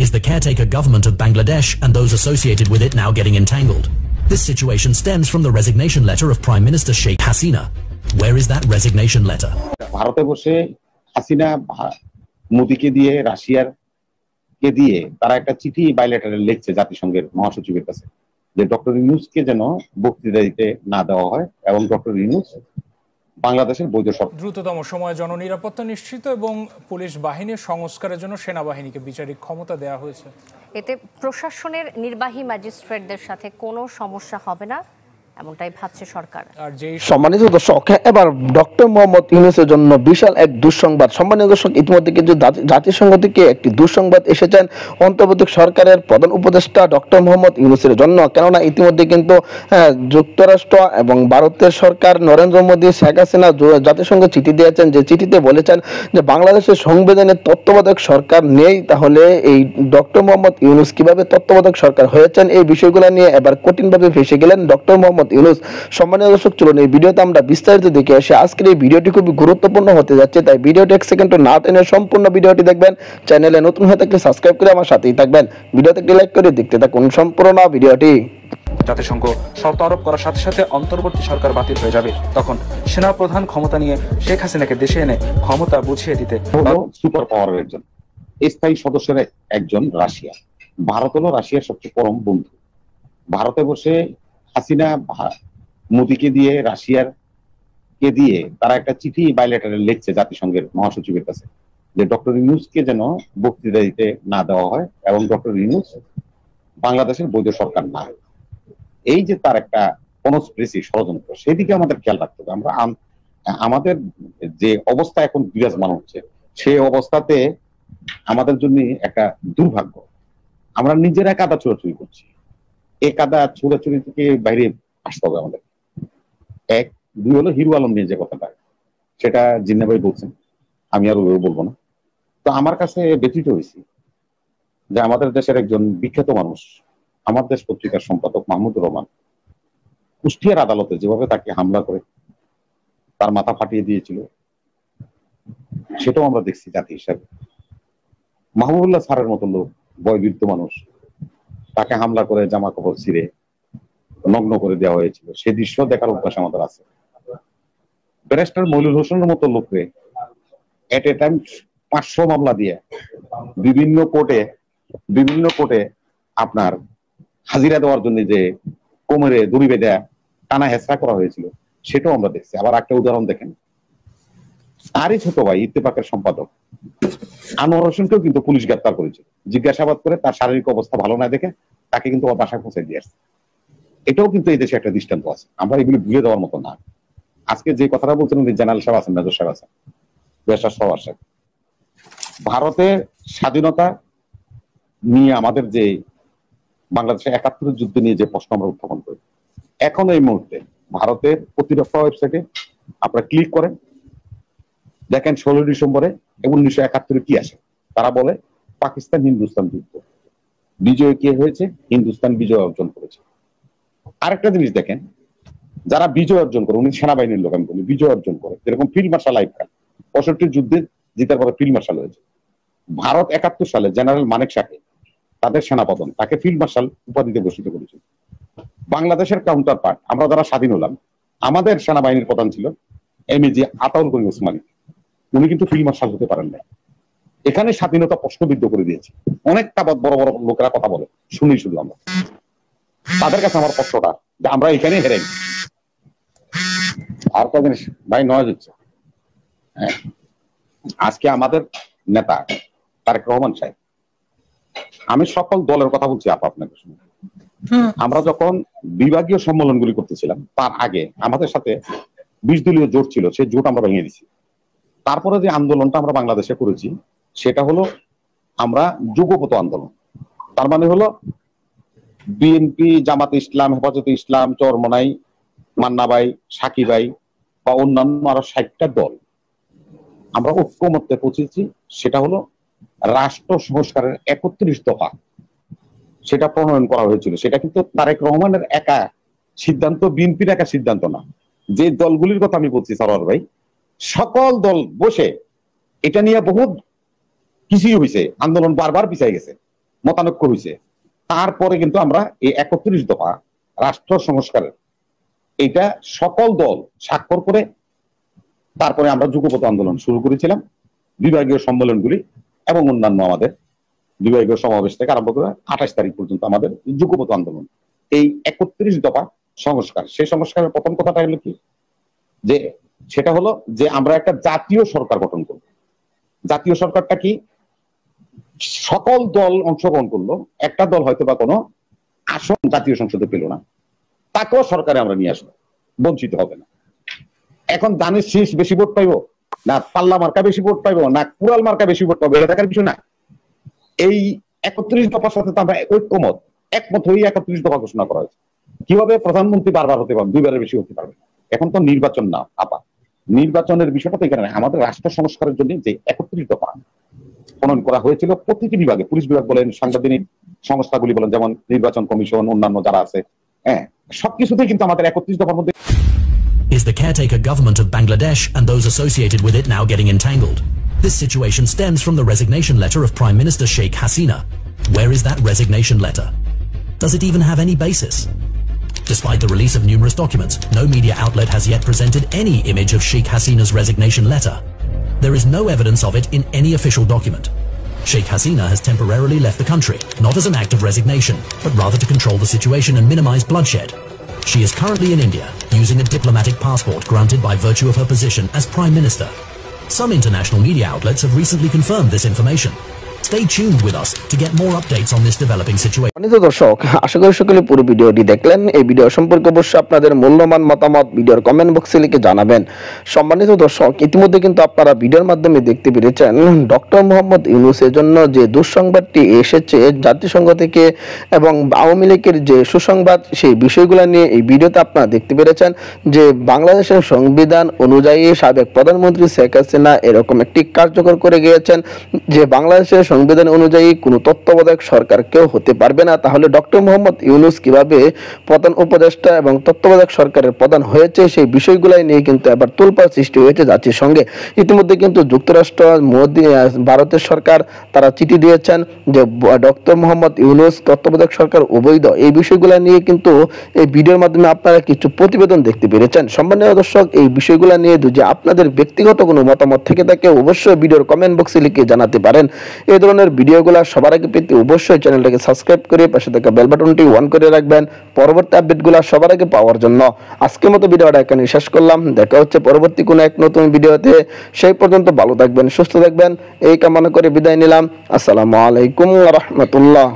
Is the caretaker government of Bangladesh and those associated with it now getting entangled? This situation stems from the resignation letter of Prime Minister Sheikh Hasina. Where is that resignation letter? ভারতে বসে হাসিনা মোদিকে দিয়ে রাশিয়ার কে দিয়ে তারা একটা চিঠি বাইলেটারে লিখছে জাতিসংঘের মহাসচিবের কাছে যে ডক্টর ইউনূসকে যেন বক্তৃতা দিতে না দেওয়া হয় এবং ডক্টর ইউনূস বাংলাদেশের বৈধ সরকার। দ্রুততম সময়ে জননিরাপত্তা নিশ্চিত এবং পুলিশ বাহিনীর সংস্কারের জন্য সেনাবাহিনীকে বিচারিক ক্ষমতা দেওয়া হয়েছে। এতে প্রশাসনের নির্বাহী ম্যাজিস্ট্রেটদের সাথে কোনো সমস্যা হবে না, এমনটাই ভাবছে সরকার। আর যেই সম্মানিত দর্শক, এবার ডক্টর মোহাম্মদ ইউনূসের জন্য বিশাল এক দুঃসংবাদ। সম্মানিত দর্শক, ইতিমধ্যে কিন্তু জাতিসংঘ থেকে একটি দুঃসংবাদ এসেছেন অন্তর্বর্তী সরকারের প্রধান উপদেষ্টা ডক্টর মোহাম্মদ ইউনূসের জন্য। কেননা ইতিমধ্যে কিন্তু যুক্তরাষ্ট্র এবং ভারতের সরকার নরেন্দ্র মোদী, শেখ হাসিনা জাতিসংঘে চিঠি দিয়েছেন, যে চিঠিতে বলেছেন যে বাংলাদেশের সংবিধানে তত্ত্বাবধায়ক সরকার নেই, তাহলে এই ডক্টর মোহাম্মদ ইউনূস কিভাবে তত্ত্বাবধায়ক সরকার হয়েছেন, এই বিষয়গুলো নিয়ে এবার কঠিনভাবে ফেঁসে গেলেন ডক্টর মোহাম্মদ ইউনূস। সম্মানীয় দর্শক, চলুন এই ভিডিওতে আমরা বিস্তারিত দেখে আসি। আজকের এই ভিডিওটি খুবই গুরুত্বপূর্ণ হতে যাচ্ছে, তাই ভিডিওটি এক সেকেন্ড না টেনে সম্পূর্ণ ভিডিওটি দেখবেন। চ্যানেলে নতুন হয়ে থাকলে সাবস্ক্রাইব করে আমার সাথেই থাকবেন। ভিডিওতে একটি লাইক করে দেখতে থাকুন সম্পূর্ণ ভিডিওটি। জাতিসংঘ শর্ত আরোপ করার সাথে সাথে অন্তর্বর্তী সরকার বাতিল হয়ে যাবে, তখন সেনা প্রধান ক্ষমতা নিয়ে শেখ হাসিনাকে দেশে এনে ক্ষমতা বুঝিয়ে দিতে সুপার পাওয়ারের একজন স্থায়ী সদস্যের একজন রাশিয়া। ভারত হলো রাশিয়ার সবচেয়ে পরম বন্ধু। ভারতে বসে হাসিনা মোদিকে দিয়ে রাশিয়ার কে দিয়ে তারা একটা চিঠি বাইলেটারে লিখছে জাতিসংঘের মহাসচিবের কাছে যে ডক্টর ইউনূসকে যেন বক্তৃতা দিতে না দেওয়া হয় এবং ডক্টর ইউনূস বাংলাদেশের বৈধ সরকার না। এই যে তার একটা কনস্পিরেসি ষড়যন্ত্র, সেদিকে আমাদের খেয়াল রাখতে হবে। আমরা আমাদের যে অবস্থা এখন বিরাজমান হচ্ছে, সেই অবস্থাতে আমাদের জন্য একটা দুর্ভাগ্য, আমরা নিজেরা কাদা চুরাচুরি করছি। এই কাদা চুরাচুরি থেকে বাইরে আসতে হবে আমাদের। এক, দুই হলো হিরো আলম নিয়ে যে কথাটা, সেটা জিন্না ভাই বলছেন, আমি আর বলবো না। তো আমার কাছে ব্যথিত হয়েছি যে আমাদের দেশের একজন বিখ্যাত মানুষ, আমার দেশ পত্রিকার সম্পাদক মাহমুদুর রহমান, কুষ্টিয়ার আদালতে যেভাবে তাকে হামলা করে তার মাথা ফাটিয়ে দিয়েছিল, সেটাও আমরা দেখছি জাতি হিসাবে। মাহবুবুল্লাহ স্যারের মতো লোক, বয়োবৃদ্ধ মানুষ, তাকে হামলা করে জামা কাপড় ছিঁড়ে নগ্ন করে দেওয়া হয়েছিল, সে দৃশ্য দেখার অভ্যাস আমাদের আছে। ব্যারিস্টার মইনুল হোসেনের মতো লোককে এট এ টাইম 500 মামলা দিয়ে বিভিন্ন কোর্টে আপনার হাজিরা দেওয়ার জন্য যে কোমরে দড়ি বেঁধে টানা হেঁচড়া করা হয়েছিল, সেটাও আমরা দেখছি। আবার একটা উদাহরণ দেখেন, তারই ছোট ভাই ইত্তেফাকের সম্পাদক আনোয়ার হোসেনকেও কিন্তু পুলিশ গ্রেপ্তার করেছিল, জিজ্ঞাসাবাদ করে তার শারীরিক অবস্থা ভালো না দেখে তাকে কিন্তু ওর বাসায় পৌঁছে দিয়ে আসছে। এটাও কিন্তু এই দেশে একটা দৃষ্টান্ত আছে, আমরা এগুলি ভুলে দেওয়ার মতো না। আজকে যে কথাটা বলছেন জেনারেল সাহেব আছেন, মেজর সাহেব আছেন, ভারতের স্বাধীনতা নিয়ে আমাদের যে বাংলাদেশের 71 যুদ্ধ নিয়ে যে প্রশ্ন আমরা উত্থাপন করি, এখন এই মুহূর্তে ভারতের প্রতিরক্ষা ওয়েবসাইটে আপনারা ক্লিক করেন, দেখেন 16 ডিসেম্বরে 1971 কি আসে। তারা বলে পাকিস্তান হিন্দুস্তান যুদ্ধ, বিজয় কে হয়েছে? হিন্দুস্তান বিজয় অর্জন করেছে। আরেকটা জিনিস দেখেন, যারা বিজয় অর্জন করে, উনি সেনাবাহিনীর লোক, আমি বলি বিজয় অর্জন করে, যেরকম ফিল্ড মার্শাল আইব খান 65 যুদ্ধে জিতার পরে ফিল্ড মার্শাল হয়েছে। ভারত 71 সালে জেনারেল মানেক শাহকে তাদের সেনাপ্রধান, তাকে ফিল্ড মার্শাল উপাধিতে ভূষিত করেছিল। বাংলাদেশের কাউন্টার পার্ট, আমরা যারা স্বাধীন হলাম, আমাদের সেনাবাহিনীর প্রধান ছিল এমএজি আতাউল করিম ওসমানী, উনি কিন্তু ফিল্ড মার্শাল হতে পারেন না। এখানে স্বাধীনতা প্রশ্নবিদ্ধ করে দিয়েছে। অনেকটা বড় বড় লোকেরা কথা বলে, শুনি শুধু আমরা, তাদের কাছে আমার প্রশ্নটা যে আমরা এখানে হেরে। আর একটা জিনিস ভাই, নয় হচ্ছে আজকে আমাদের নেতা তারেক রহমান সাহেব, আমি সকল দলের কথা বলছি আপনাকে শুনে, আমরা যখন বিভাগীয় সম্মেলনগুলি করতেছিলাম, তার আগে আমাদের সাথে 20 দলীয় জোট ছিল, সেই জোট আমরা ভেঙে দিছি। তারপরে যে আন্দোলনটা আমরা বাংলাদেশে করেছি, সেটা হলো আমরা যুগপত আন্দোলন। তার মানে হলো বিএনপি, জামাত ইসলাম, হেফাজতে ইসলাম, চরমনাই, মান্নাবাই, সাকিবাই বা অন্যান্য আরো 60টা দল আমরা ঐক্যমত্যে পৌঁছেছি। সেটা হলো রাষ্ট্র সংস্কারের 31 দফা, সেটা প্রণয়ন করা হয়েছিল। সেটা কিন্তু তারেক রহমানের একা সিদ্ধান্ত, বিএনপির একা সিদ্ধান্ত না। যে দলগুলির কথা আমি বলছি সরোয়ার ভাই, সকল দল বসে এটা নিয়ে বহুত কিছুই হয়েছে, আন্দোলন বারবার পিছিয়ে গেছে। মতানৈক্য হয়েছে, তারপরে কিন্তু আমরা এই 31 দফা রাষ্ট্র সংস্কারের এটা সকল দল স্বাক্ষর করে তারপরে আমরা যুগপৎ আন্দোলন শুরু করেছিলাম, বিভাগীয় সম্মেলনগুলি এবং অন্যান্য আমাদের বিভাগীয় সমাবেশ থেকে আরম্ভ করে 28 তারিখ পর্যন্ত আমাদের যুগপৎ আন্দোলন। এই 31 দফা সংস্কার, সেই সংস্কারের প্রথম কথাটা হলো কি, যে সেটা হলো যে আমরা একটা জাতীয় সরকার গঠন করব। জাতীয় সরকারটা কি, সকল দল অংশগ্রহণ করলো, একটা দল হয়তো বা কোনো আসন জাতীয় সংসদে পেল না, তাকেও সরকারে আমরা নিয়ে আসবো, বঞ্চিত হবে না। এখন দানের শীষ বেশি ভোট পাইবো না পাল্লা মার্কা বেশি ভোট পাইবো না কুড়াল মার্কা বেশি ভোট পাবো, এটা দেখার কিছু না। এই 31 দফার সাথে তো আমরা ঐক্যমত, একমত হয়ে 31 দফা ঘোষণা করা হয়েছে। কিভাবে প্রধানমন্ত্রী বারবার হতে পারবে, 2বারের বেশি হতে পারবে? এখন তো নির্বাচন না আপা, নির্বাচনের বিষয়টা তো এখানে আমাদের রাষ্ট্র সংস্কারের জন্য যে 31 দফা প্রণয়ন করা হয়েছিল প্রতিটি বিভাগে, পুলিশ বিভাগ বলেন, সাংবিধানিক সংস্থাগুলি বলেন, যেমন নির্বাচন কমিশন, অন্যান্য যারা আছে, হ্যাঁ, সবকিছুতেই কিন্তু আমাদের 31 দফার মধ্যে। Is the caretaker government of Bangladesh and those associated with it now getting entangled? This situation stems from the resignation letter of Prime Minister Sheikh Hasina. Where is that resignation letter? Does it even have any basis? Despite the release of numerous documents, no media outlet has yet presented any image of Sheikh Hasina's resignation letter. There is no evidence of it in any official document. Sheikh Hasina has temporarily left the country, not as an act of resignation, but rather to control the situation and minimize bloodshed. She is currently in India, using a diplomatic passport granted by virtue of her position as Prime Minister. Some international media outlets have recently confirmed this information. Stay tuned with us to get more updates on this developing situation. দর্শক, আশা করি সকলে পুরো ভিডিওটি দেখলেন। এই video সম্পর্কে অবশ্যই আপনাদের মূল্যবান মতামত ভিডিওর কমেন্ট বক্সে লিখে জানাবেন। সম্মানিত দর্শক, ইতিমধ্যে কিন্তু আপনারা ভিডিওর মাধ্যমে দেখতে পেরেছেন ডক্টর মোহাম্মদ ইউনূসের জন্য যে দুঃসংবাদটি এসেছে জাতিসংঘ থেকে এবং আওয়ামী লীগের যে সুসংবাদ, সেই বিষয়গুলো নিয়ে এই ভিডিওতে আপনারা দেখতে পেরেছেন যে বাংলাদেশের সংবিধান অনুযায়ী সাবেক প্রধানমন্ত্রী শেখ হাসিনা এরকম একটি কার্যকর করে গিয়েছেন যে বাংলাদেশের সংবিধান অনুযায়ী কোনো তত্ত্বাবধায়ক সরকার কেউ হতে পারবে না। তাহলে ডক্টর মোহাম্মদ ইউনূস কিভাবে প্রধান উপদেষ্টা এবং তত্ত্বাবধায়ক সরকারের প্রধান হয়েছে, সেই বিষয়গুলাই নিয়ে কিন্তু এবার তোলপাড় সৃষ্টি হয়েছে জাতিসংঘে। ইতিমধ্যে কিন্তু যুক্তরাষ্ট্র, মোদি, ভারতের সরকার তারা চিঠি দিয়েছেন যে ডক্টর মোহাম্মদ ইউনূস তত্ত্বাবধায়ক সরকার অবৈধ। এই বিষয়গুলো নিয়ে কিন্তু এই ভিডিওর মাধ্যমে আপনারা কিছু প্রতিবেদন দেখতে পেরেছেন। সম্মানীয় দর্শক, এই বিষয়গুলো নিয়ে যদি আপনাদের ব্যক্তিগত কোনো মতামত থেকে থাকে অবশ্যই ভিডিওর কমেন্ট বক্সে লিখে জানাতে পারেন। এই ধরনের ভিডিওগুলো সবার আগে পেতে অবশ্যই চ্যানেলটাকে সাবস্ক্রাইব করে পাশে থাকা বেল বাটনটি অন করে রাখবেন পরবর্তী আপডেটগুলো সবার আগে পাওয়ার জন্য। আজকের মতো ভিডিওটা এখানে শেষ করলাম। দেখা হচ্ছে পরবর্তী কোনো এক নতুন ভিডিওতে। সেই পর্যন্ত ভালো থাকবেন, সুস্থ থাকবেন, এই কামনা করে বিদায় নিলাম। আসসালামু আলাইকুম ওয়া রাহমাতুল্লাহ।